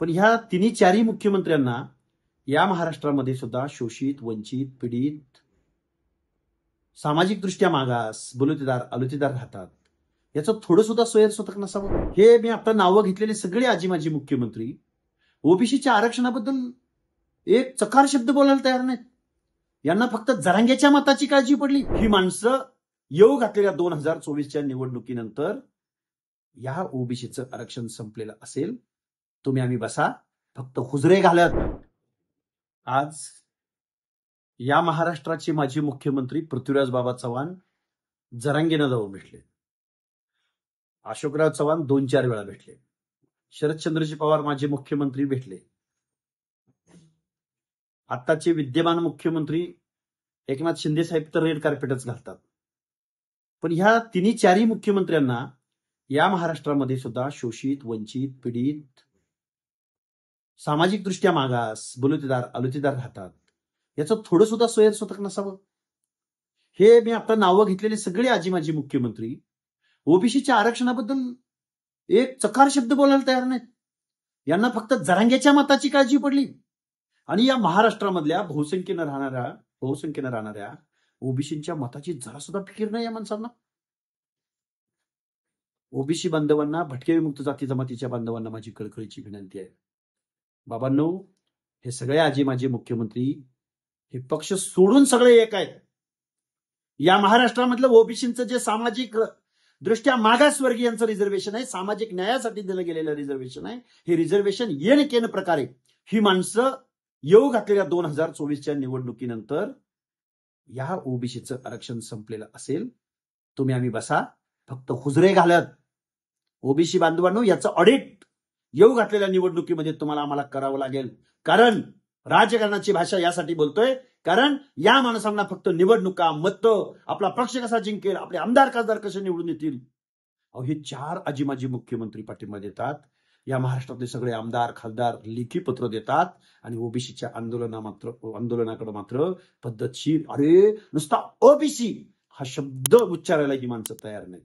पण ह्या तिन्ही चारही मुख्यमंत्र्यांना या महाराष्ट्रामध्ये सुद्धा शोषित, वंचित, पीडित, सामाजिक दृष्ट्या मागास, अलुतेदार राहतात. याचं थोडं सुद्धा स्वयंस्वतक नसावं. हे मी आता नावं घेतलेले सगळे आजी माजी मुख्यमंत्री ओबीसीच्या आरक्षणाबद्दल एक चकार शब्द बोलायला तयार नाहीत. यांना फक्त जरांगेच्या मताची काळजी पडली. ही माणसं येऊ घातलेल्या 2024च्या निवडणुकीनंतर या ओबीसीचं आरक्षण संपलेलं असेल. तुम्ही आम्ही बसा फक्त हुजरे घालत. आज या महाराष्ट्राचे माजी मुख्यमंत्री पृथ्वीराज बाबा चव्हाण जरांगेनं जाऊन भेटले. अशोकराव चव्हाण 2-4 वेळा भेटले. शरदचंद्रजी पवार माजी मुख्यमंत्री भेटले. आताचे विद्यमान मुख्यमंत्री एकनाथ शिंदे साहेब तर रेड कार्पेटच घालतात. पण ह्या तिन्ही चारही मुख्यमंत्र्यांना या महाराष्ट्रामध्ये सुद्धा शोषित, वंचित, पीडित, सामाजिक दृष्ट्या मागास, अलुतेदार राहतात. याचं थोडं सुद्धा स्वयंस्वतक नसावं. हे मी आता नावं घेतलेले सगळे आजी माजी मुख्यमंत्री ओबीसीच्या आरक्षणाबद्दल एक चकार शब्द बोलायला तयार नाहीत. यांना फक्त जरांगेच्या मताची काळजी पडली. आणि या महाराष्ट्रामधल्या बहुसंख्येनं राहणाऱ्या ओबीसीच्या मताची जरा सुद्धा फिकीर नाही या माणसांना. ओबीसी बांधवांना, भटके विमुक्त जाती जमातीच्या बांधवांना माझी कळकळीची विनंती आहे. बाबांनो, हे सगळे आजी माजी मुख्यमंत्री हे पक्ष सोडून सगळे एक आहेत. या महाराष्ट्रामधलं ओबीसीचं जे सामाजिक दृष्ट्या मागासवर्गीयांचं रिझर्वेशन आहे, सामाजिक न्यायासाठी दिलं गेलेलं रिझर्वेशन आहे, हे रिझर्वेशन येन प्रकारे ही माणसं येऊ घातलेल्या 2024च्या निवडणुकीनंतर या ओबीसीचं आरक्षण संपलेलं असेल. तुम्ही आम्ही बसा फक्त हुजरे घालत. ओबीसी बांधवांनो, याचं ऑडिट येऊ घातलेल्या निवडणुकीमध्ये तुम्हाला आम्हाला करावं लागेल. कारण राजकारणाची भाषा यासाठी बोलतोय, कारण या माणसांना फक्त निवडणुका, मतं, आपला पक्ष कसा जिंकेल, आपले आमदार खासदार कसे निवडून येतील, हे 4 आजी माजी मुख्यमंत्री पाठिंबा देतात. या महाराष्ट्रातले सगळे आमदार खासदार लेखी पत्र देतात आणि ओबीसीच्या आंदोलनाकडे मात्र पद्धतशीर नुसता ओबीसी हा शब्द उच्चारायला ही माणसं तयार नाही.